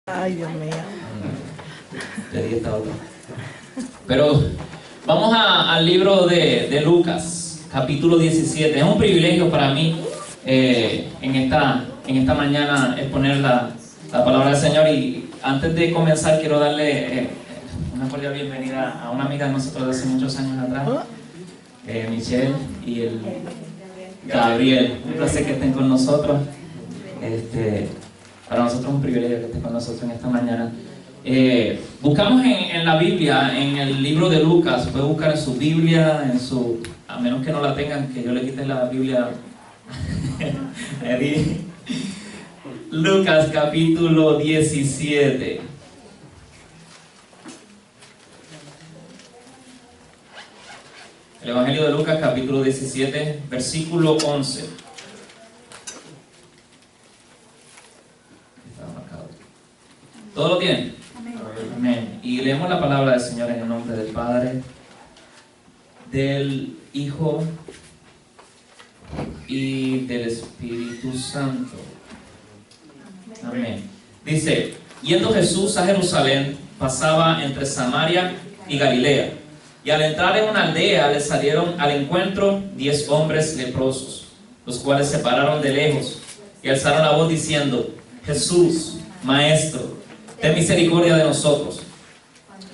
Ay, Dios mío. Le di esta otra. Pero vamos al libro de Lucas, capítulo 17. Es un privilegio para mí en esta mañana exponer la palabra del Señor. Y antes de comenzar quiero darle una cordial bienvenida a una amiga de nosotros de hace muchos años atrás, Michelle y el Gabriel. Un placer que estén con nosotros. Para nosotros es un privilegio que estés con nosotros en esta mañana. Buscamos en la Biblia, en el libro de Lucas. Puede buscar en su Biblia, a menos que no la tengan, que yo le quite la Biblia a Eddie. Lucas capítulo 17. El Evangelio de Lucas capítulo 17, versículo 11. ¿Todo lo tienen? Amén. Y leemos la palabra del Señor en el nombre del Padre, del Hijo y del Espíritu Santo. Amén. Dice: yendo Jesús a Jerusalén, pasaba entre Samaria y Galilea. Y al entrar en una aldea le salieron al encuentro 10 hombres leprosos, los cuales se pararon de lejos y alzaron la voz diciendo: Jesús, Maestro, ten misericordia de nosotros.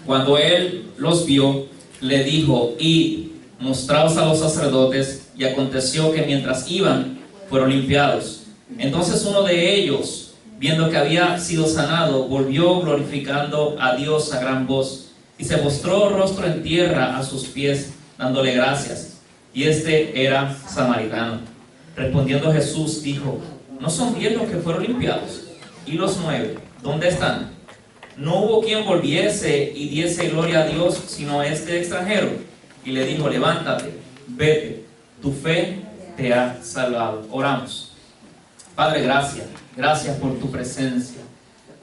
Cuando él los vio, le dijo: id, mostraos a los sacerdotes. Y aconteció que mientras iban, fueron limpiados. Entonces uno de ellos, viendo que había sido sanado, volvió glorificando a Dios a gran voz, y se postró rostro en tierra a sus pies, dándole gracias. Y este era samaritano. Respondiendo Jesús dijo: ¿no son 10 los que fueron limpiados? ¿Y los 9? ¿Dónde están? No hubo quien volviese y diese gloria a Dios, sino este extranjero. Y le dijo: levántate, vete, tu fe te ha salvado. Oramos. Padre, gracias por tu presencia.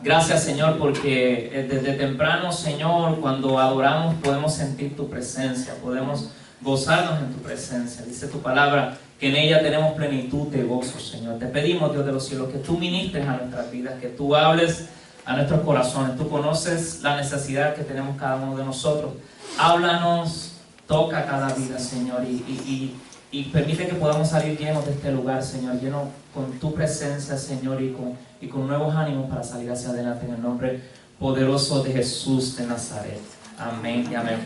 Gracias, Señor, porque desde temprano, Señor, cuando adoramos podemos sentir tu presencia, podemos gozarnos en tu presencia. Dice tu palabra que en ella tenemos plenitud de gozo, Señor. Te pedimos, Dios de los cielos, que tú ministres a nuestras vidas, que tú hables a nuestros corazones. Tú conoces la necesidad que tenemos cada uno de nosotros. Háblanos, toca cada vida, Señor, y permite que podamos salir llenos de este lugar, Señor, llenos con tu presencia, Señor, y con nuevos ánimos para salir hacia adelante, en el nombre poderoso de Jesús de Nazaret. Amén y amén.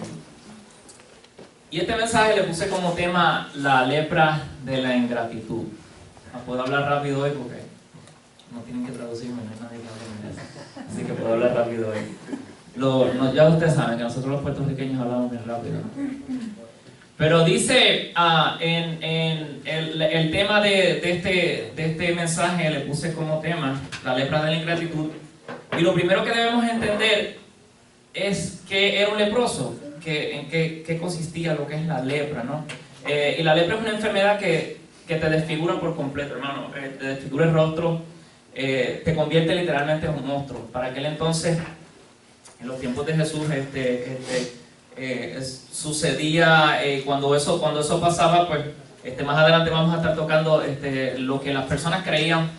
Y este mensaje le puse como tema la lepra de la ingratitud. Puedo hablar rápido hoy porque no tienen que traducirme, no hay nadie que hable inglés. Así que puedo hablar rápido hoy. Ya ustedes saben que nosotros los puertorriqueños hablamos bien rápido, ¿no? Pero dice, en el tema de este mensaje le puse como tema la lepra de la ingratitud. Y lo primero que debemos entender es que era un leproso. En qué consistía lo que es la lepra, ¿no? Y la lepra es una enfermedad que te desfigura por completo, hermano. Te desfigura el rostro, te convierte literalmente en un monstruo. Para aquel entonces, en los tiempos de Jesús, sucedía cuando eso pasaba, pues más adelante vamos a estar tocando lo que las personas creían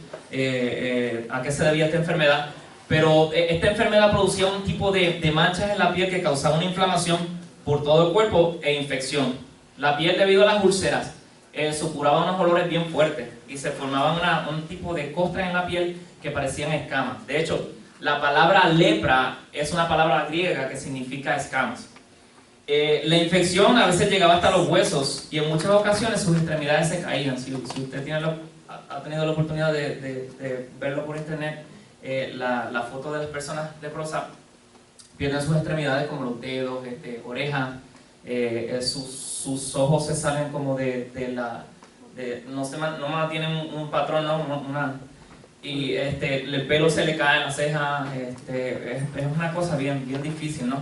a qué se debía esta enfermedad. Pero esta enfermedad producía un tipo de manchas en la piel que causaba una inflamación por todo el cuerpo e infección. La piel, debido a las úlceras, supuraba unos olores bien fuertes y se formaban un tipo de costras en la piel que parecían escamas. De hecho, la palabra lepra es una palabra griega que significa escamas. La infección a veces llegaba hasta los huesos y en muchas ocasiones sus extremidades se caían. Si usted ha tenido la oportunidad de verlo por internet, la foto de las personas leprosas, pierden sus extremidades como los dedos, orejas, sus ojos se salen como no mantienen un patrón, ¿no? Y el pelo se le cae en las cejas, es una cosa bien difícil, ¿no?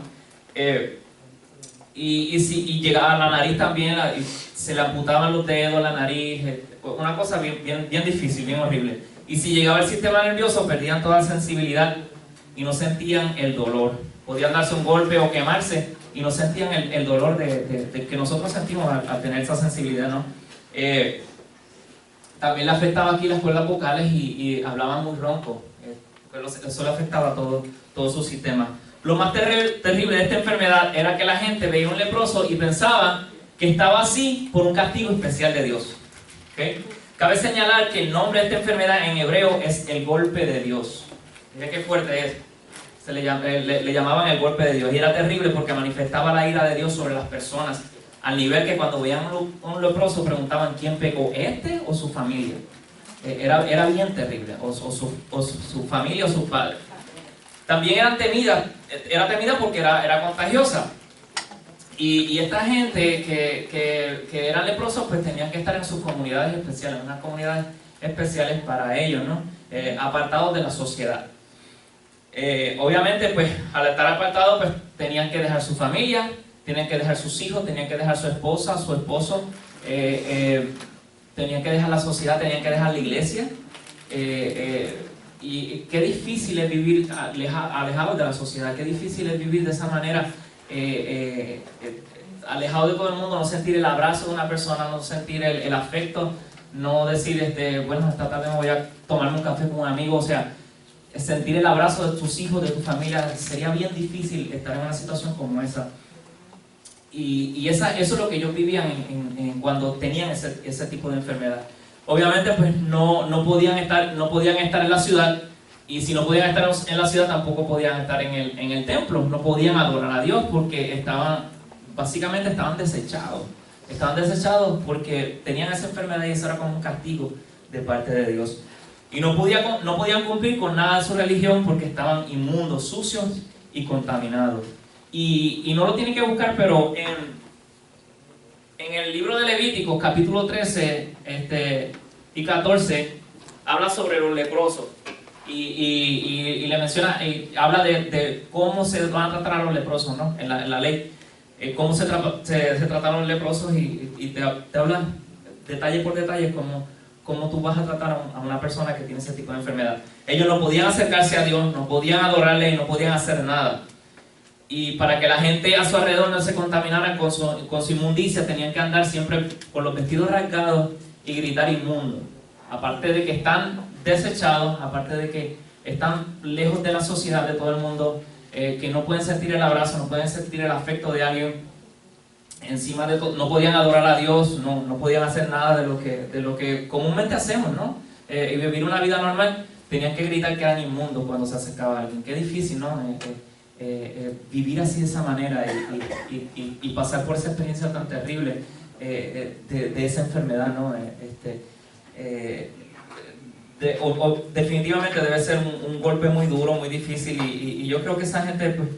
Y llegaba a la nariz también, y se le amputaban los dedos, la nariz, una cosa bien difícil, bien horrible. Y si llegaba el sistema nervioso, perdían toda sensibilidad y no sentían el dolor. Podían darse un golpe o quemarse y no sentían el dolor de que nosotros sentimos al tener esa sensibilidad, ¿no? También le afectaba aquí las cuerdas vocales y hablaban muy ronco. pero eso le afectaba a todo su sistema. Lo más terrible de esta enfermedad era que la gente veía un leproso y pensaba que estaba así por un castigo especial de Dios. ¿Okay? Cabe señalar que el nombre de esta enfermedad en hebreo es el golpe de Dios. Mira qué fuerte es. Le llamaban el golpe de Dios, y era terrible porque manifestaba la ira de Dios sobre las personas, al nivel que cuando veían un leproso preguntaban quién pecó, este o su familia. Era bien terrible, o su familia o sus padres. También era temida porque era contagiosa. Y esta gente que eran leprosos, pues tenían que estar en sus comunidades especiales, unas comunidades especiales para ellos, ¿no? Apartados de la sociedad. Obviamente, pues al estar apartados, pues tenían que dejar su familia, tenían que dejar sus hijos, tenían que dejar su esposa, su esposo, tenían que dejar la sociedad, tenían que dejar la iglesia. Y qué difícil es vivir alejados de la sociedad, qué difícil es vivir de esa manera, alejado de todo el mundo, no sentir el abrazo de una persona, no sentir el afecto, no decir, bueno, esta tarde me voy a tomarme un café con un amigo, o sea, sentir el abrazo de tus hijos, de tu familia. Sería bien difícil estar en una situación como esa. Y eso es lo que ellos vivían cuando tenían ese tipo de enfermedad. Obviamente, pues no podían estar en la ciudad, y si no podían estar en la ciudad, tampoco podían estar en el templo, no podían adorar a Dios porque básicamente estaban desechados. Estaban desechados porque tenían esa enfermedad, y eso era como un castigo de parte de Dios. Y no podían cumplir con nada de su religión porque estaban inmundos, sucios y contaminados. Y no lo tienen que buscar, pero en el libro de Levítico, capítulo 13 y 14, habla sobre los leprosos. Y le menciona, habla de cómo se van a tratar a los leprosos, ¿no? En la ley. Cómo se trataron los leprosos, y te habla detalle por detalle cómo tú vas a tratar a una persona que tiene ese tipo de enfermedad. Ellos no podían acercarse a Dios, no podían adorarle y no podían hacer nada. Y para que la gente a su alrededor no se contaminara con su inmundicia, tenían que andar siempre con los vestidos rasgados y gritar inmundo. Aparte de que están desechados, aparte de que están lejos de la sociedad, de todo el mundo, que no pueden sentir el abrazo, no pueden sentir el afecto de alguien. Encima de todo, no podían adorar a Dios, no podían hacer nada de lo que comúnmente hacemos, ¿no? Y vivir una vida normal. Tenían que gritar que eran inmundos cuando se acercaba a alguien. Qué difícil, ¿no? Vivir así de esa manera y pasar por esa experiencia tan terrible de esa enfermedad, ¿no? Definitivamente debe ser un golpe muy duro, muy difícil, y yo creo que esa gente, pues,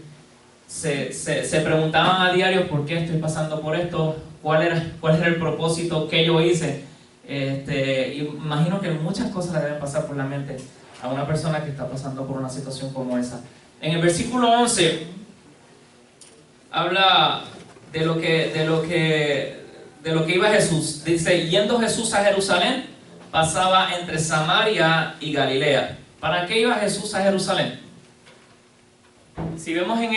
se preguntaban a diario: ¿por qué estoy pasando por esto? ¿Cuál era el propósito que yo hice? Imagino que muchas cosas le deben pasar por la mente a una persona que está pasando por una situación como esa. En el versículo 11 habla de lo que iba Jesús. Dice: yendo Jesús a Jerusalén, pasaba entre Samaria y Galilea. ¿Para qué iba Jesús a Jerusalén? Si vemos en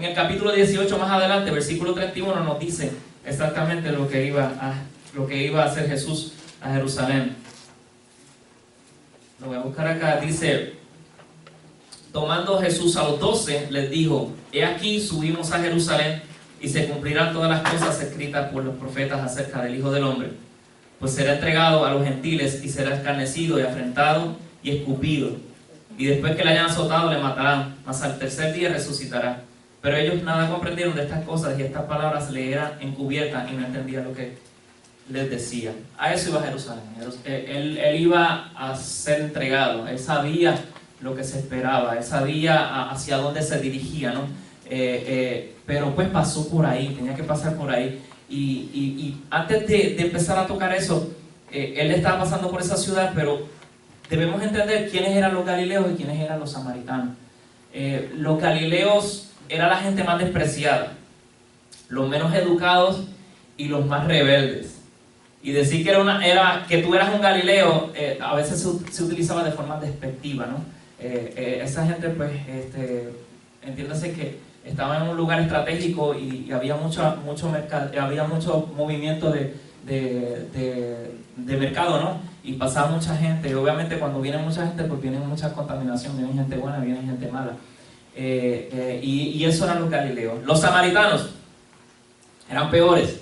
el capítulo 18 más adelante, versículo 31, nos dice exactamente lo que iba a hacer Jesús a Jerusalén. Lo voy a buscar acá. Dice: tomando Jesús a los 12, les dijo: he aquí subimos a Jerusalén, y se cumplirán todas las cosas escritas por los profetas acerca del Hijo del Hombre. Pues será entregado a los gentiles, y será escarnecido y afrentado y escupido, y después que le hayan azotado le matarán, mas al tercer día resucitará. Pero ellos nada comprendieron de estas cosas, y estas palabras le eran encubiertas, y no entendían lo que les decía. A eso iba a Jerusalén. Él iba a ser entregado. Él sabía lo que se esperaba, él sabía hacia dónde se dirigía, ¿no? Pero pues pasó por ahí, tenía que pasar por ahí. Y antes de empezar a tocar eso, él estaba pasando por esa ciudad, pero debemos entender quiénes eran los galileos y quiénes eran los samaritanos. Los galileos era la gente más despreciada, los menos educados y los más rebeldes. Y decir que tú eras un galileo, a veces se utilizaba de forma despectiva, ¿no? Esa gente, pues, entiéndase que estaba en un lugar estratégico, y había mucho mercado, había mucho movimiento de de mercado, ¿no? Y pasaba mucha gente, y obviamente cuando viene mucha gente, pues viene mucha contaminación, viene gente buena, viene gente mala. Y eso eran los galileos. Los samaritanos eran peores,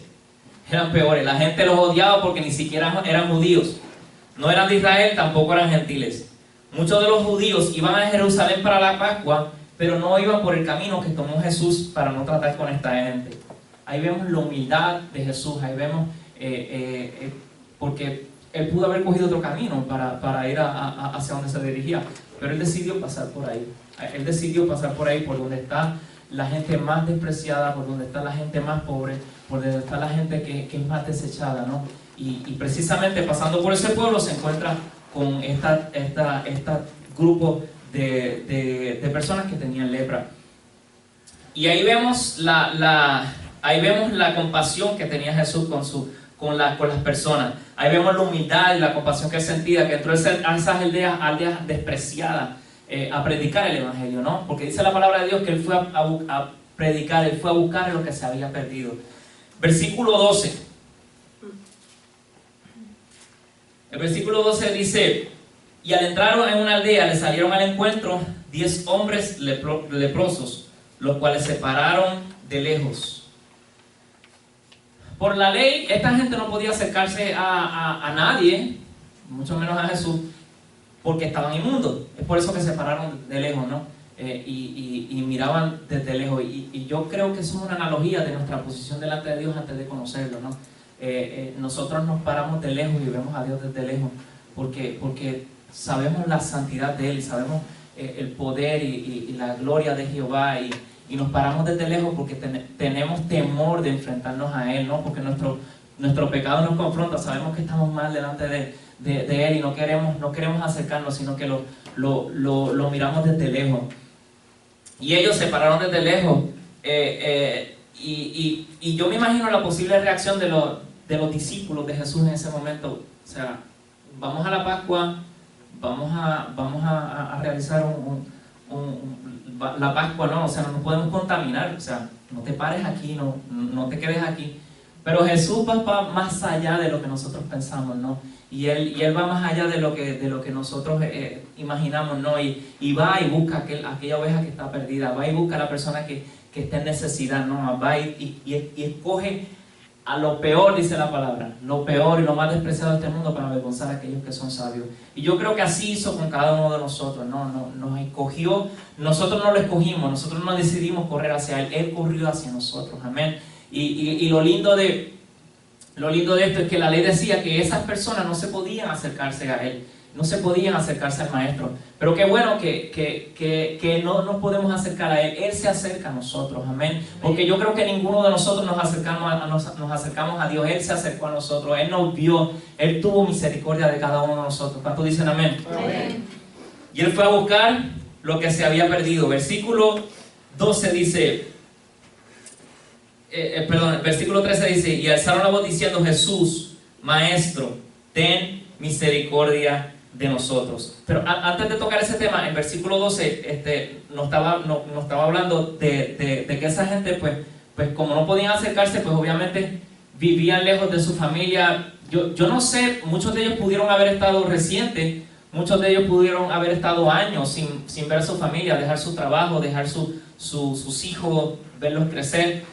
la gente los odiaba porque ni siquiera eran judíos, no eran de Israel, tampoco eran gentiles. Muchos de los judíos iban a Jerusalén para la Pascua, pero no iban por el camino que tomó Jesús para no tratar con esta gente. Ahí vemos la humildad de Jesús, ahí vemos, porque él pudo haber cogido otro camino para ir hacia donde se dirigía, pero él decidió pasar por ahí. Él decidió pasar por ahí, por donde está la gente más despreciada, por donde está la gente más pobre, por donde está la gente que es más desechada, ¿no? Y precisamente pasando por ese pueblo se encuentra con este grupo de personas que tenían lepra. Y ahí vemos la compasión que tenía Jesús con las personas. Ahí vemos la humildad y la compasión que él sentía, que entró a esas aldeas despreciadas a predicar el evangelio, ¿no? Porque dice la palabra de Dios que él fue a predicar, él fue a buscar lo que se había perdido. Versículo 12. El versículo 12 dice: y al entrar en una aldea le salieron al encuentro 10 hombres leprosos, los cuales se pararon de lejos. Por la ley, esta gente no podía acercarse a nadie, mucho menos a Jesús, porque estaban inmundos. Es por eso que se pararon de lejos, ¿no? Y miraban desde lejos. Y yo creo que eso es una analogía de nuestra posición delante de Dios antes de conocerlo, ¿no? Nosotros nos paramos de lejos y vemos a Dios desde lejos, porque sabemos la santidad de Él y sabemos el poder y la gloria de Jehová, y nos paramos desde lejos porque tenemos temor de enfrentarnos a Él, ¿no? Porque nuestro pecado nos confronta, sabemos que estamos mal delante de Él y no queremos acercarnos, sino que lo miramos desde lejos. Y ellos se pararon desde lejos, y yo me imagino la posible reacción de los discípulos de Jesús en ese momento. O sea, vamos a la Pascua, vamos a realizar la Pascua, ¿no? O sea, no nos podemos contaminar, o sea, no te pares aquí, no te quedes aquí. Pero Jesús va más allá de lo que nosotros pensamos, ¿no? Y él va más allá de lo que nosotros imaginamos, ¿no? Y va y busca aquella oveja que está perdida, va y busca a la persona que está en necesidad, ¿no? Va y escoge a lo peor, dice la palabra, lo peor y lo más despreciado de este mundo para avergonzar a aquellos que son sabios. Y yo creo que así hizo con cada uno de nosotros, ¿no? Nos escogió, nosotros no lo escogimos, nosotros no decidimos correr hacia Él, Él corrió hacia nosotros, amén. Y lo lindo de esto es que la ley decía que esas personas no se podían acercarse a Él, no se podían acercarse al Maestro. Pero qué bueno que no nos podemos acercar a Él, Él se acerca a nosotros, amén. Porque yo creo que ninguno de nosotros nos acercamos a Dios, Él se acercó a nosotros, Él nos vio, Él tuvo misericordia de cada uno de nosotros. ¿Cuántos dicen amén? Amén. Y Él fue a buscar lo que se había perdido. Versículo 12 dice... versículo 13 dice: y alzaron la voz diciendo: Jesús, Maestro, ten misericordia de nosotros. Pero antes de tocar ese tema, en versículo 12 nos estaba hablando de que esa gente pues como no podían acercarse, pues obviamente vivían lejos de su familia. Yo no sé, muchos de ellos pudieron haber estado recientes, muchos de ellos pudieron haber estado años sin ver a su familia, dejar su trabajo, dejar sus hijos, verlos crecer.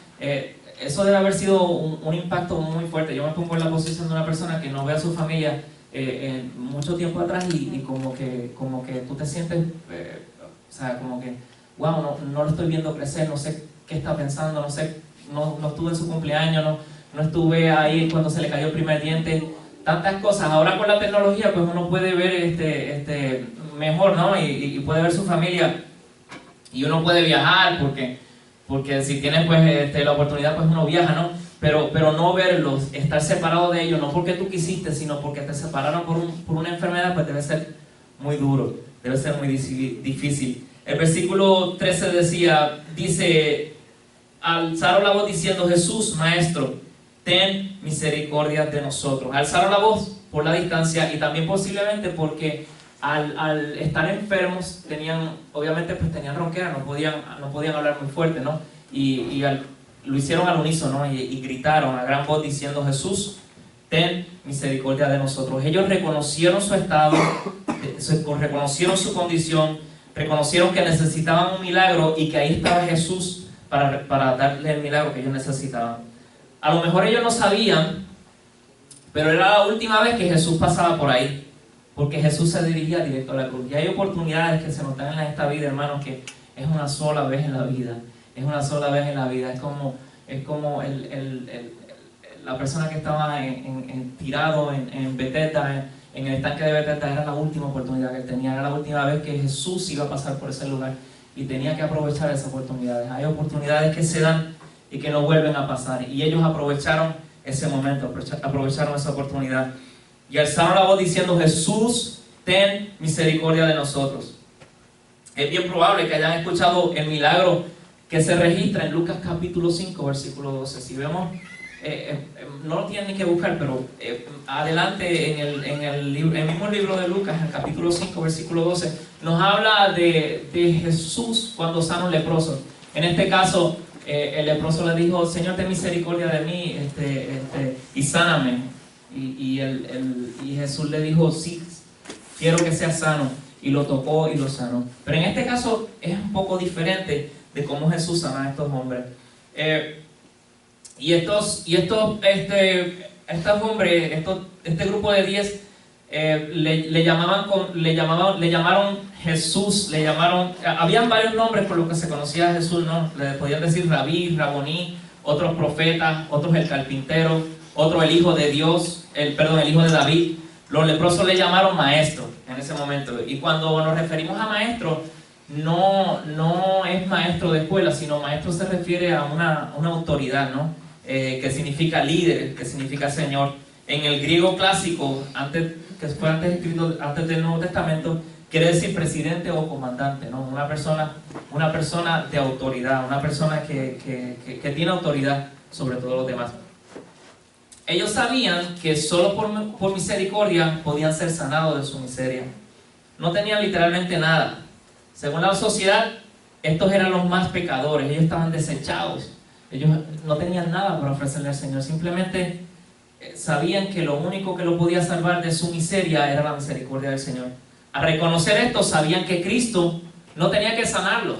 Eso debe haber sido un impacto muy fuerte. Yo me pongo en la posición de una persona que no ve a su familia mucho tiempo atrás y como que tú te sientes, o sea, como que, wow, no lo estoy viendo crecer, no sé qué está pensando, no estuve en su cumpleaños, no estuve ahí cuando se le cayó el primer diente, tantas cosas. Ahora con la tecnología pues uno puede ver mejor, ¿no? Y puede ver su familia, y uno puede viajar porque si tienes pues la oportunidad pues uno viaja, ¿no? Pero no verlos, estar separado de ellos, no porque tú quisiste, sino porque te separaron por una enfermedad, pues debe ser muy duro, debe ser muy difícil. El versículo 13 dice: alzaron la voz diciendo: Jesús, Maestro, ten misericordia de nosotros. Alzaron la voz por la distancia y también posiblemente porque al estar enfermos obviamente tenían ronquera, no podían hablar muy fuerte, ¿no? Lo hicieron al unísono, ¿no? Y gritaron a gran voz diciendo: Jesús, ten misericordia de nosotros. Ellos reconocieron su estado, reconocieron su condición, reconocieron que necesitaban un milagro y que ahí estaba Jesús para darle el milagro que ellos necesitaban. A lo mejor ellos no sabían, pero era la última vez que Jesús pasaba por ahí, porque Jesús se dirigía directo a la cruz. Y hay oportunidades que se nos dan en esta vida, hermanos, que es una sola vez en la vida. Es una sola vez en la vida. Es como la persona que estaba tirado en Bethesda, en el estanque de Bethesda. Era la última oportunidad que él tenía. Era la última vez que Jesús iba a pasar por ese lugar y tenía que aprovechar esas oportunidades. Hay oportunidades que se dan y que no vuelven a pasar. Y ellos aprovecharon ese momento, aprovecharon esa oportunidad. Y alzaron la voz diciendo: Jesús, ten misericordia de nosotros. Es bien probable que hayan escuchado el milagro que se registra en Lucas capítulo 5, versículo 12. Si vemos, no lo tienen ni que buscar, pero adelante en el mismo libro de Lucas, en el capítulo 5, versículo 12, nos habla de Jesús cuando sana un leproso. En este caso, el leproso le dijo: Señor, ten misericordia de mí y sáname. Y Jesús le dijo: sí, quiero que seas sano. Y lo tocó y lo sanó. Pero en este caso es un poco diferente de cómo Jesús sana a estos hombres. Estos hombres, este grupo de 10, le llamaron Jesús, habían varios nombres por los que se conocía a Jesús, ¿no? Le podían decir Rabí, Raboní, otros profetas, otros el carpintero, otro el hijo de Dios, el hijo de David. Los leprosos le llamaron maestro en ese momento. Y cuando nos referimos a maestro, no es maestro de escuela, sino maestro se refiere a una autoridad, ¿no? Que significa líder, que significa señor. En el griego clásico, antes escrito antes del Nuevo Testamento, quiere decir presidente o comandante, ¿no? Una persona de autoridad, una persona que tiene autoridad sobre todos los demás. Ellos sabían que solo por misericordia podían ser sanados de su miseria. No tenían literalmente nada. Según la sociedad, estos eran los más pecadores. Ellos estaban desechados. Ellos no tenían nada para ofrecerle al Señor. Simplemente sabían que lo único que lo podía salvar de su miseria era la misericordia del Señor. Al reconocer esto, sabían que Cristo no tenía que sanarlos.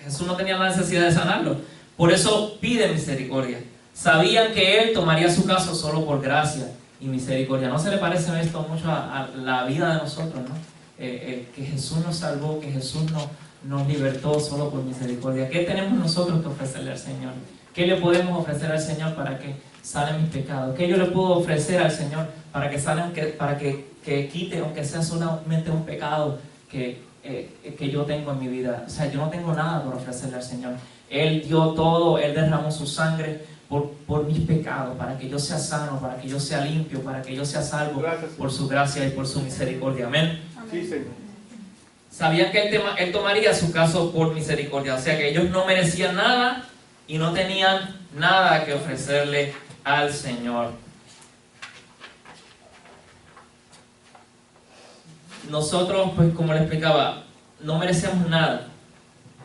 Jesús no tenía la necesidad de sanarlos. Por eso pide misericordia. Sabían que Él tomaría su caso solo por gracia y misericordia. ¿No se le parece esto mucho a la vida de nosotros, ¿no? Que Jesús nos salvó, que Jesús nos libertó solo por misericordia. ¿Qué tenemos nosotros que ofrecerle al Señor? ¿Qué le podemos ofrecer al Señor para que salen mis pecados? ¿Qué yo le puedo ofrecer al Señor para que quite, aunque sea solamente un pecado que yo tengo en mi vida? O sea, yo no tengo nada por ofrecerle al Señor. Él dio todo, Él derramó su sangre por mis pecados, para que yo sea sano, para que yo sea limpio, para que yo sea salvo. Gracias, por su gracia y por su misericordia. Amén. Sí, Señor. Sabían que Él tomaría su caso por misericordia, o sea que ellos no merecían nada y no tenían nada que ofrecerle al Señor. Nosotros, pues como les explicaba, no merecemos nada.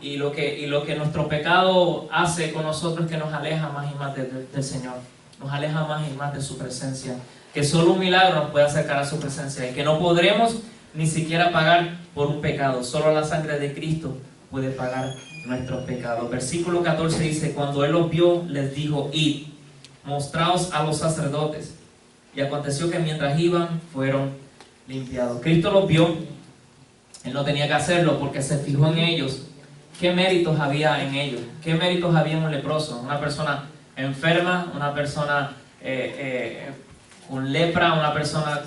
Y lo que nuestro pecado hace con nosotros es que nos aleja más y más del Señor. Nos aleja más y más de su presencia. Que solo un milagro nos puede acercar a su presencia. Y que no podremos ni siquiera pagar por un pecado. Solo la sangre de Cristo puede pagar nuestros pecados. Versículo 14 dice: cuando Él los vio, les dijo: id, mostraos a los sacerdotes. Y aconteció que mientras iban, fueron limpiados. Cristo los vio. Él no tenía que hacerlo porque se fijó en ellos. ¿Qué méritos había en ellos? ¿Qué méritos había en un leproso? Una persona enferma, una persona con lepra, una persona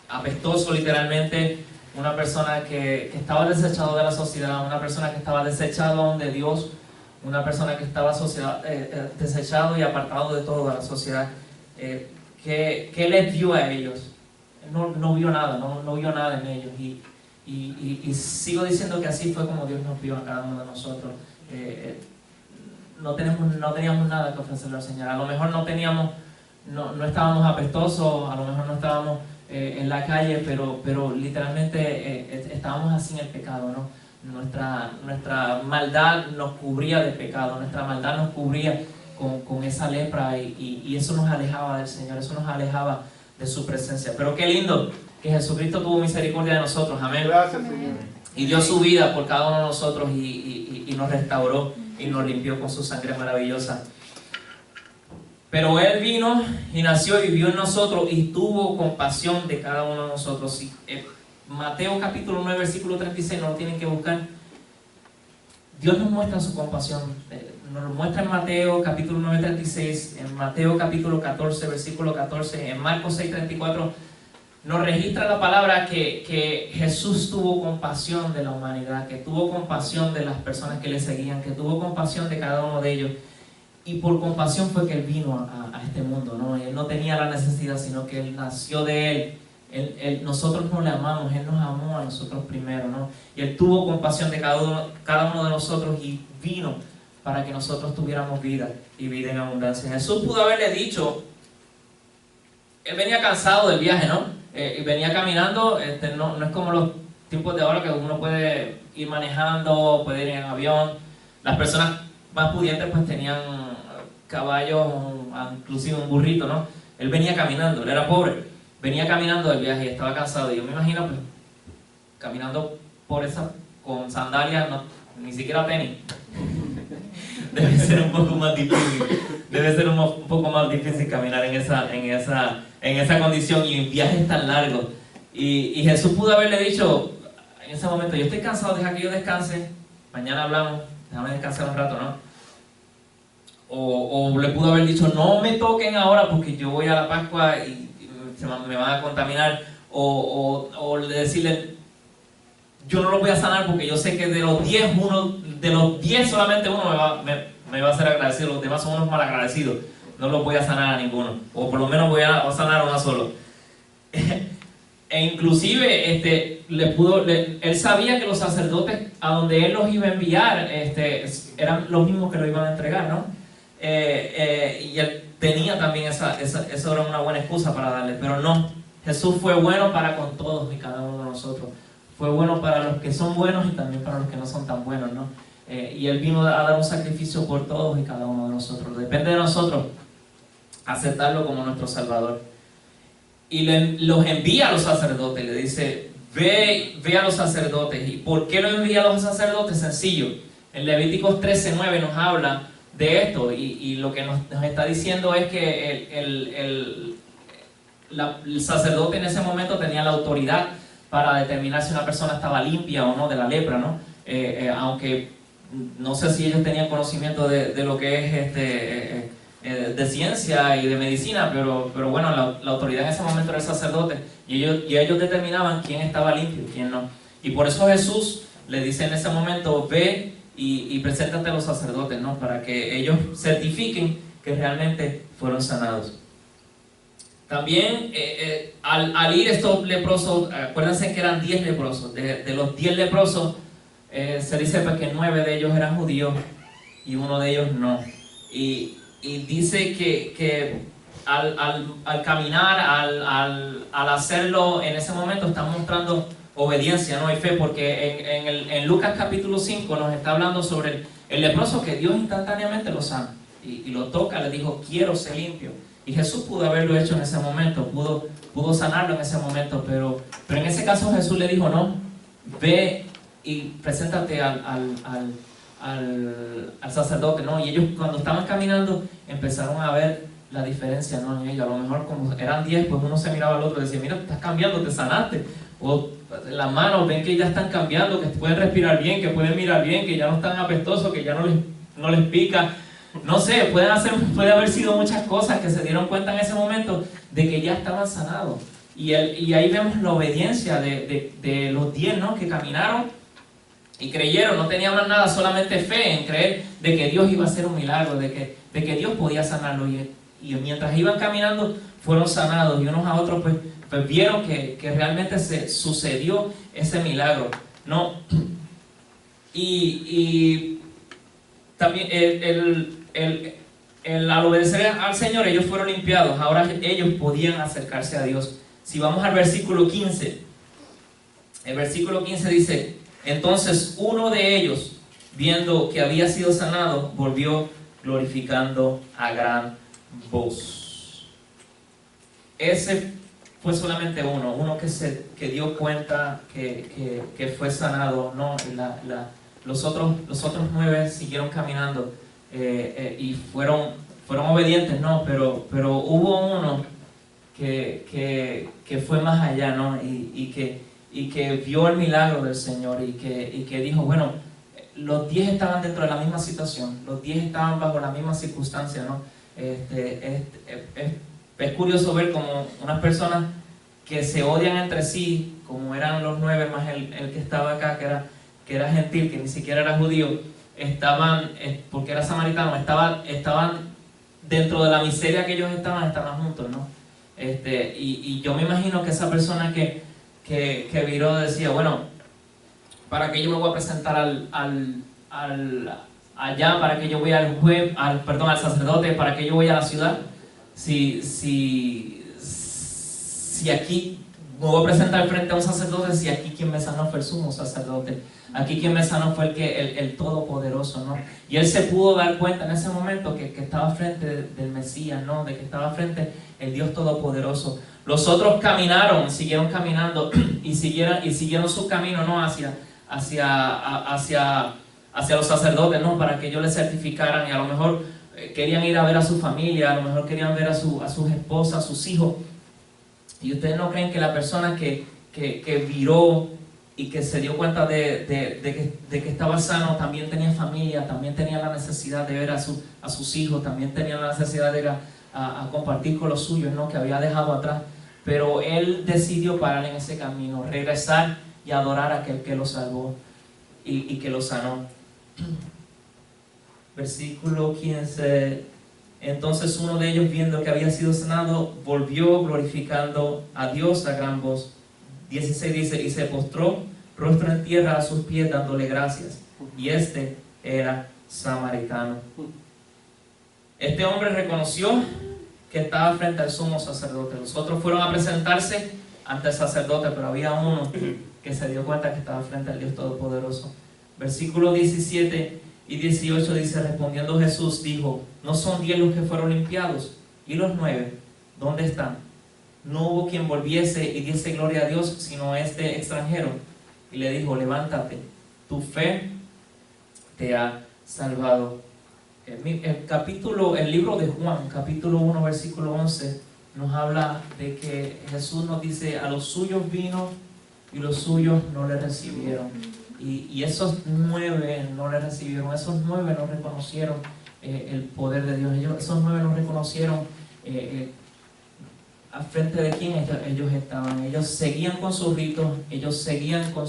apestoso literalmente, una persona que estaba desechado de la sociedad, una persona que estaba desechado de Dios, una persona que estaba desechado y apartado de toda la sociedad. ¿Qué les dio a ellos? No vio nada, no vio nada en ellos. Y sigo diciendo que así fue como Dios nos vio a cada uno de nosotros. No teníamos nada que ofrecerle al Señor. A lo mejor no estábamos apestosos, a lo mejor no estábamos en la calle, pero literalmente estábamos así en el pecado, ¿no? Nuestra maldad nos cubría de pecado, nuestra maldad nos cubría con esa lepra y eso nos alejaba del Señor, eso nos alejaba de su presencia. Pero qué lindo que Jesucristo tuvo misericordia de nosotros, amén. Gracias, Señor. Y dio su vida por cada uno de nosotros y nos restauró y nos limpió con su sangre maravillosa. Pero Él vino y nació y vivió en nosotros y tuvo compasión de cada uno de nosotros. Y, Mateo capítulo 9, versículo 36, no lo tienen que buscar. Dios nos muestra su compasión. Nos lo muestra en Mateo capítulo 9, 36, en Mateo capítulo 14, versículo 14, en Marcos 6, 34. Nos registra la palabra que Jesús tuvo compasión de la humanidad, que tuvo compasión de las personas que le seguían, que tuvo compasión de cada uno de ellos. Y por compasión fue que Él vino a este mundo, ¿no? Él no tenía la necesidad, sino que Él nació de Él. Nosotros no le amamos, Él nos amó a nosotros primero, ¿no? Y Él tuvo compasión de cada uno de nosotros y vino para que nosotros tuviéramos vida y vida en abundancia. Jesús pudo haberle dicho, Él venía cansado del viaje, ¿no? Y venía caminando, no es como los tiempos de ahora que uno puede ir manejando, puede ir en avión. Las personas más pudientes pues tenían caballos, inclusive un burrito, ¿no? Él venía caminando, él era pobre, venía caminando del viaje y estaba cansado. Y yo me imagino pues caminando por esa, con sandalias, no, ni siquiera tenis. Debe ser un poco más difícil. Debe ser un poco más difícil caminar en esa condición y en viajes tan largos. Y Jesús pudo haberle dicho en ese momento, yo estoy cansado, deja que yo descanse, mañana hablamos, déjame descansar un rato, ¿no? O le pudo haber dicho, no me toquen ahora porque yo voy a la Pascua y me van a contaminar. O decirle, yo no lo voy a sanar porque yo sé que de los 10 solamente uno me va a ser agradecido, los demás son unos malagradecidos, no los voy a sanar a ninguno, o por lo menos voy a sanar a uno solo. E inclusive él sabía que los sacerdotes a donde él los iba a enviar eran los mismos que lo iban a entregar, ¿no? Y él tenía también esa era una buena excusa para darle, pero no, Jesús fue bueno para con todos y cada uno de nosotros. Fue bueno para los que son buenos y también para los que no son tan buenos, ¿no? Y Él vino a dar un sacrificio por todos y cada uno de nosotros. Depende de nosotros aceptarlo como nuestro Salvador. Y los envía a los sacerdotes, le dice, ve a los sacerdotes. ¿Y por qué lo envía a los sacerdotes? Sencillo. En Levíticos 13:9 nos habla de esto y lo que nos está diciendo es que el sacerdote en ese momento tenía la autoridad para determinar si una persona estaba limpia o no de la lepra, ¿no? Aunque no sé si ellos tenían conocimiento de lo que es de ciencia y de medicina, pero bueno, la autoridad en ese momento era el sacerdote y ellos determinaban quién estaba limpio y quién no. Y por eso Jesús le dice en ese momento, ve y preséntate a los sacerdotes, ¿no? Para que ellos certifiquen que realmente fueron sanados. También al ir estos leprosos, acuérdense que eran 10 leprosos. De los 10 leprosos se dice pues, que 9 de ellos eran judíos y uno de ellos no. Y dice que al caminar, al hacerlo en ese momento están mostrando obediencia, ¿no? Y fe, porque en Lucas capítulo 5 nos está hablando sobre el leproso que Dios instantáneamente lo sana y lo toca, le dijo, quiero ser limpio. Y Jesús pudo haberlo hecho en ese momento, pudo sanarlo en ese momento, pero en ese caso Jesús le dijo, no, ve y preséntate al sacerdote, ¿no? Y ellos cuando estaban caminando empezaron a ver la diferencia, ¿no? En ellos, a lo mejor como eran 10, pues uno se miraba al otro y decía, mira, estás cambiando, te sanaste. O las manos ven que ya están cambiando, que pueden respirar bien, que pueden mirar bien, que ya no están apestosos, que ya no les pica. No sé, puede haber sido muchas cosas que se dieron cuenta en ese momento de que ya estaban sanados. Y ahí vemos la obediencia de los 10, ¿no? Que caminaron y creyeron, no tenían más nada, solamente fe en creer de que Dios iba a hacer un milagro, de que Dios podía sanarlo. Y mientras iban caminando, fueron sanados y unos a otros pues vieron que realmente se sucedió ese milagro, ¿no? Y también al obedecer al Señor ellos fueron limpiados, ahora ellos podían acercarse a Dios. Si vamos al versículo 15, el versículo 15 dice, entonces uno de ellos, viendo que había sido sanado, volvió glorificando a gran voz. Ese fue solamente uno que dio cuenta que fue sanado, ¿no? Los otros 9 siguieron caminando y fueron obedientes, ¿no? Pero hubo uno que fue más allá, ¿no? Y que vio el milagro del Señor y que dijo, bueno, los 10 estaban dentro de la misma situación, los 10 estaban bajo la misma circunstancia, ¿no? Es curioso ver como unas personas que se odian entre sí, como eran los 9 más el que estaba acá, que era gentil, que ni siquiera era judío, estaban, porque era samaritano, estaban dentro de la miseria que ellos estaban juntos, ¿no? Y yo me imagino que esa persona que viró decía, bueno, ¿para qué yo me voy a presentar allá? ¿Para qué yo voy al al sacerdote? ¿Para qué yo voy a la ciudad? Si aquí me voy a presentar frente a un sacerdote, si aquí quien me sanó fue el sumo sacerdote, aquí quien me sanó fue el Todopoderoso, ¿no? Y él se pudo dar cuenta en ese momento que estaba frente del Mesías, ¿no? De que estaba frente el Dios Todopoderoso. Los otros siguieron caminando y siguieron su camino, ¿no? hacia los sacerdotes, ¿no? Para que ellos les certificaran, y a lo mejor querían ir a ver a su familia, a lo mejor querían ver a sus esposas, a sus hijos. Y ustedes no creen que la persona que viró y que se dio cuenta de que estaba sano, también tenía familia, también tenía la necesidad de ver a sus hijos, también tenía la necesidad de ir a compartir con los suyos, ¿no? Que había dejado atrás. Pero él decidió parar en ese camino, regresar y adorar a aquel que lo salvó y que lo sanó. Versículo 15. Entonces uno de ellos, viendo que había sido sanado, volvió glorificando a Dios a gran voz. 16 dice, y se postró rostro en tierra a sus pies dándole gracias. Y este era samaritano. Este hombre reconoció que estaba frente al sumo sacerdote. Los otros fueron a presentarse ante el sacerdote, pero había uno que se dio cuenta que estaba frente al Dios Todopoderoso. Versículo 17 y 18 dice, respondiendo Jesús dijo, ¿no son 10 los que fueron limpiados? ¿Y los 9? ¿Dónde están? No hubo quien volviese y diese gloria a Dios, sino este extranjero. Y le dijo, levántate, tu fe te ha salvado. El libro de Juan, capítulo 1, versículo 11, nos habla de que Jesús nos dice, a los suyos vino y los suyos no le recibieron. Y esos 9 no le recibieron, esos 9 no reconocieron el poder de Dios. Esos 9 no reconocieron a frente de quién ellos estaban. Ellos seguían con sus ritos, ellos seguían con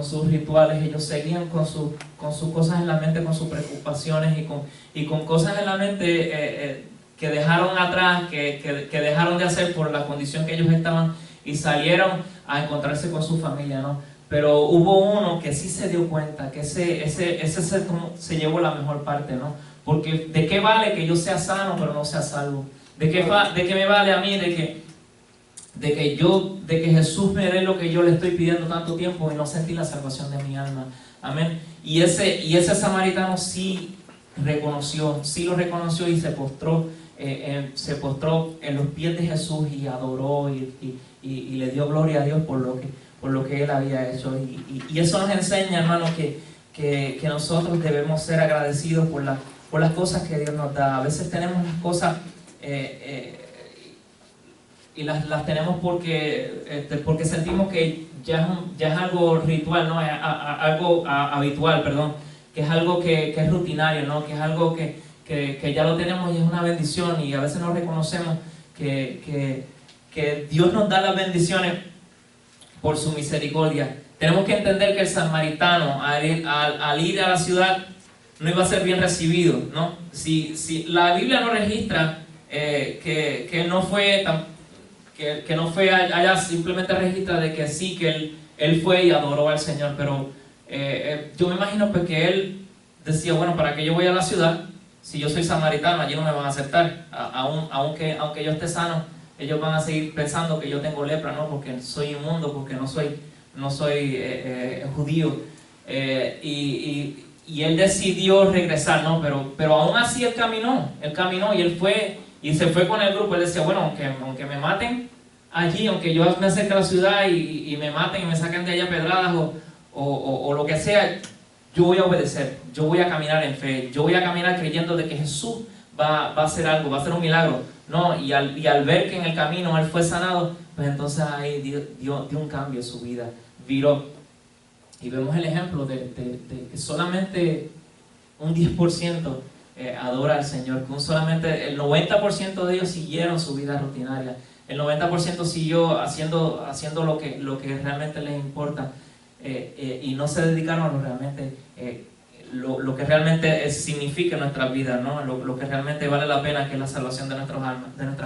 sus rituales, ellos seguían con sus cosas en la mente, con sus preocupaciones y con cosas en la mente que dejaron atrás, que dejaron de hacer por la condición que ellos estaban, y salieron a encontrarse con su familia, ¿no? Pero hubo uno que sí se dio cuenta que ese se llevó la mejor parte, ¿no? Porque ¿de qué vale que yo sea sano pero no sea salvo? ¿De qué me vale a mí de que Jesús me dé lo que yo le estoy pidiendo tanto tiempo y no sentir la salvación de mi alma? Amén. Y ese samaritano sí lo reconoció y se postró en los pies de Jesús y adoró y le dio gloria a Dios por lo que él había hecho. Y eso nos enseña, hermano, que nosotros debemos ser agradecidos por las cosas que Dios nos da. A veces tenemos las cosas y las tenemos porque sentimos que ya es algo ritual, ¿no? Algo habitual, perdón, que es algo que es rutinario, ¿no? Que es algo que ya lo tenemos y es una bendición, y a veces no reconocemos que Dios nos da las bendiciones por su misericordia. Tenemos que entender que el samaritano al ir a la ciudad no iba a ser bien recibido, ¿no? Si la Biblia no registra que no fue allá, simplemente registra de que sí, que él fue y adoró al Señor, pero yo me imagino pues que él decía, bueno, ¿para qué yo voy a la ciudad? Si yo soy samaritano, allí no me van a aceptar, aunque yo esté sano, ellos van a seguir pensando que yo tengo lepra, ¿no? Porque soy inmundo, porque no soy judío. y él decidió regresar, ¿no? Pero aún así él caminó y él fue y se fue con el grupo. Él decía, bueno, aunque me maten allí, aunque yo me acerque a la ciudad y me maten y me saquen de allá pedradas o lo que sea, yo voy a obedecer, yo voy a caminar en fe, yo voy a caminar creyendo de que Jesús va a hacer algo, va a hacer un milagro, ¿no? Y al ver que en el camino él fue sanado, pues entonces ahí dio un cambio en su vida, viró. Y vemos el ejemplo de que solamente un 10% adora al Señor, que solamente el 90% de ellos siguieron su vida rutinaria, el 90% siguió haciendo lo que realmente les importa, y no se dedicaron a lo que realmente significa en nuestras vidas, ¿no? Lo que realmente vale la pena, que es la salvación de nuestras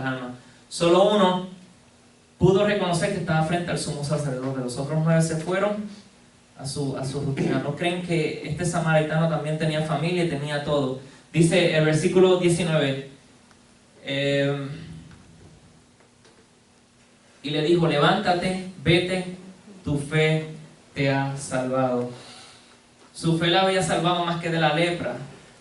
almas. Solo uno pudo reconocer que estaba frente al sumo sacerdote, los otros 9 se fueron a su rutina. ¿No creen que este samaritano también tenía familia y tenía todo? Dice el versículo 19, y le dijo, levántate, vete, tu fe te ha salvado. Su fe la había salvado más que de la lepra,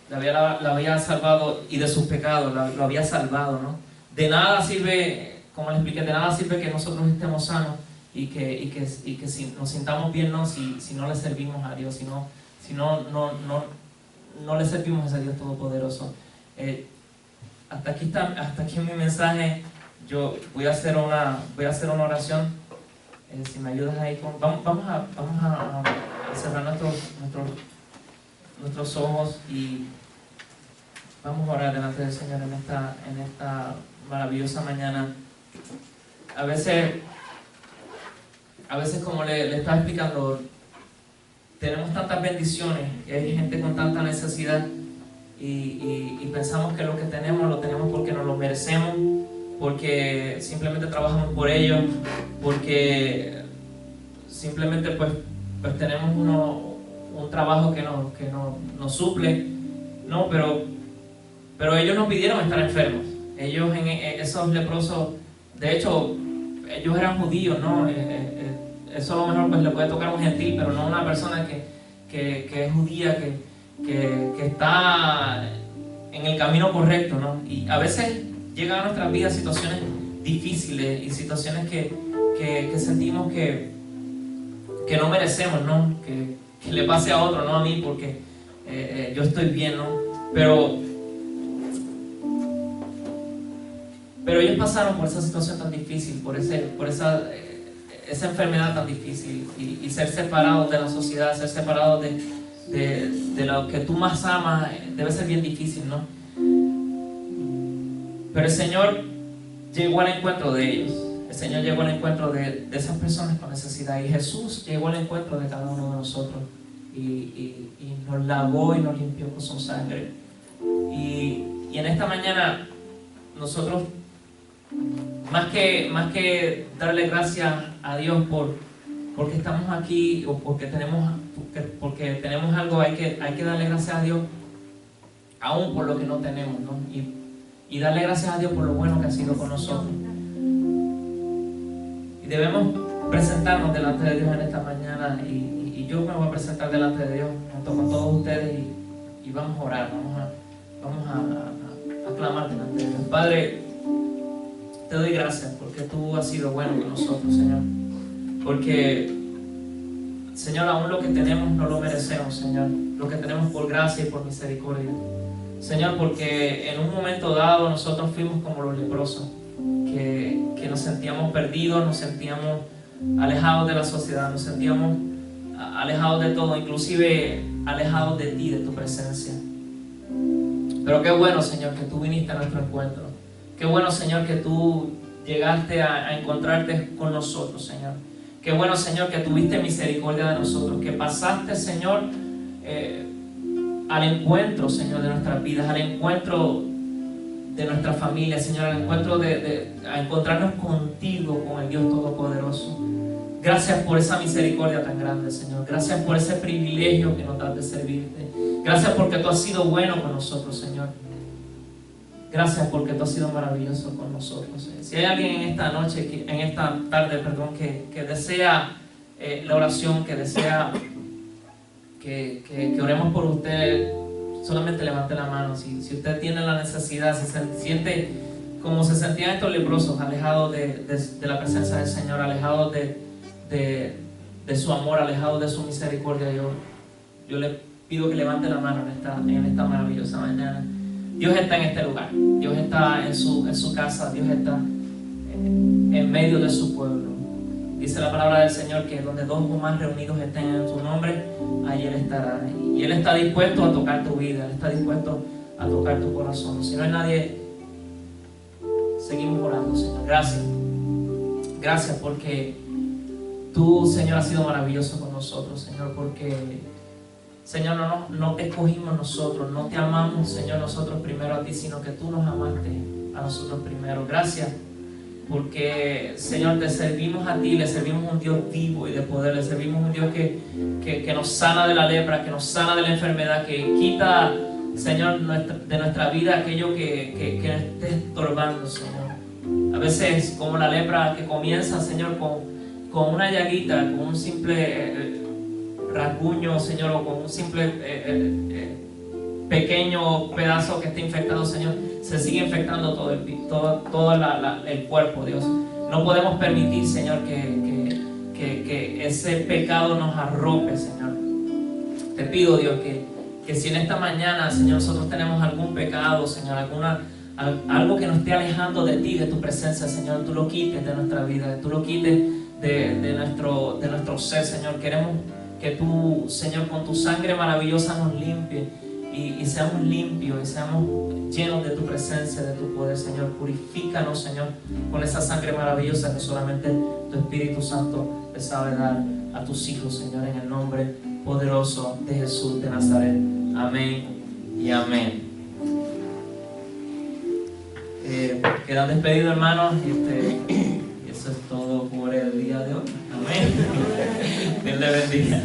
la había salvado, y de sus pecados lo había salvado, ¿no? De nada sirve, como les expliqué, de nada sirve que nosotros estemos sanos y que si nos sintamos bien, ¿no? Si no le servimos a Dios, si no le servimos a ese Dios Todopoderoso. Hasta aquí mi mensaje. Yo voy a hacer una oración. Si me ayudas ahí, vamos a cerrar nuestros ojos y vamos a orar delante del Señor en esta maravillosa mañana. A veces como le estaba explicando, tenemos tantas bendiciones y hay gente con tanta necesidad y pensamos que lo que tenemos lo tenemos porque nos lo merecemos, porque simplemente trabajamos por ello, porque simplemente pues tenemos un trabajo que nos suple, ¿no? Pero ellos no pidieron estar enfermos. Ellos, esos leprosos, de hecho, ellos eran judíos, ¿no? Eso a lo mejor pues le puede tocar a un gentil, pero no a una persona que es judía, que está en el camino correcto, ¿no? Y a veces llegan a nuestras vidas situaciones difíciles y situaciones que sentimos que no merecemos, ¿no? Que le pase a otro, no a mí, porque yo estoy bien, ¿no? Pero ellos pasaron por esa situación tan difícil, por esa enfermedad tan difícil, y ser separados de la sociedad, ser separados de lo que tú más amas, debe ser bien difícil, ¿no? Pero el Señor llegó al encuentro de ellos. El Señor llegó al encuentro de esas personas con necesidad, y Jesús llegó al encuentro de cada uno de nosotros y nos lavó y nos limpió con su sangre. Y en esta mañana nosotros, más que darle gracias a Dios porque estamos aquí o porque tenemos algo, hay que darle gracias a Dios aún por lo que no tenemos, ¿no? Y darle gracias a Dios por lo bueno que ha sido con nosotros. Y debemos presentarnos delante de Dios en esta mañana, y yo me voy a presentar delante de Dios junto con todos ustedes, y vamos a orar, vamos a clamar delante de Dios. Padre, te doy gracias porque tú has sido bueno con nosotros, Señor. Porque, Señor, aún lo que tenemos no lo merecemos, Señor. Lo que tenemos por gracia y por misericordia. Señor, porque en un momento dado nosotros fuimos como los leprosos, que nos sentíamos perdidos, nos sentíamos alejados de la sociedad, nos sentíamos alejados de todo, inclusive alejados de ti, de tu presencia. Pero qué bueno, Señor, que tú viniste a nuestro encuentro. Qué bueno, Señor, que tú llegaste a encontrarte con nosotros, Señor. Qué bueno, Señor, que tuviste misericordia de nosotros, que pasaste, Señor, al encuentro, Señor, de nuestras vidas, al encuentro de nuestra familia, Señor, al encuentro a encontrarnos contigo, con el Dios Todopoderoso. Gracias por esa misericordia tan grande, Señor. Gracias por ese privilegio que nos das de servirte. Gracias porque tú has sido bueno con nosotros, Señor. Gracias porque tú has sido maravilloso con nosotros. Si hay alguien en esta noche, en esta tarde, perdón, que desea la oración, que desea que oremos por usted. Solamente levante la mano. Si usted tiene la necesidad, si se siente como se sentían estos leprosos, alejados de la presencia del Señor, alejados de su amor, alejados de su misericordia, yo le pido que levante la mano en esta maravillosa mañana. Dios está en este lugar, Dios está en su casa, Dios está en medio de su pueblo. Dice la palabra del Señor que donde dos o más reunidos estén en su nombre, ahí Él estará. Y Él está dispuesto a tocar tu vida, Él está dispuesto a tocar tu corazón. Si no hay nadie, seguimos orando, Señor. Gracias. Gracias porque tú, Señor, has sido maravilloso con nosotros, Señor, porque, Señor, no te escogimos nosotros, no te amamos, Señor, nosotros primero a ti, sino que tú nos amaste a nosotros primero. Gracias. Porque, Señor, te servimos a ti, le servimos a un Dios vivo y de poder, le servimos a un Dios que nos sana de la lepra, que nos sana de la enfermedad, que quita, Señor, de nuestra vida aquello que nos esté estorbando, Señor. A veces, como la lepra que comienza, Señor, con una llaguita, con un simple rasguño, Señor, o con un simple pequeño pedazo que esté infectado, Señor, se sigue infectando todo el cuerpo, Dios. No podemos permitir, Señor, que ese pecado nos arrope, Señor. Te pido, Dios, que si en esta mañana, Señor, nosotros tenemos algún pecado, Señor, algo que nos esté alejando de ti, de tu presencia, Señor, tú lo quites de nuestra vida, tú lo quites de nuestro ser, Señor. Queremos que tú, Señor, con tu sangre maravillosa nos limpie y seamos limpios y seamos llenos de tu presencia, de tu poder, Señor. Purifícanos, Señor, con esa sangre maravillosa que solamente tu Espíritu Santo te sabe dar a tus hijos, Señor, en el nombre poderoso de Jesús de Nazaret. Amén y amén. Quedan despedidos, hermanos, y eso es todo por el día de hoy. Amén. Dios le bendiga.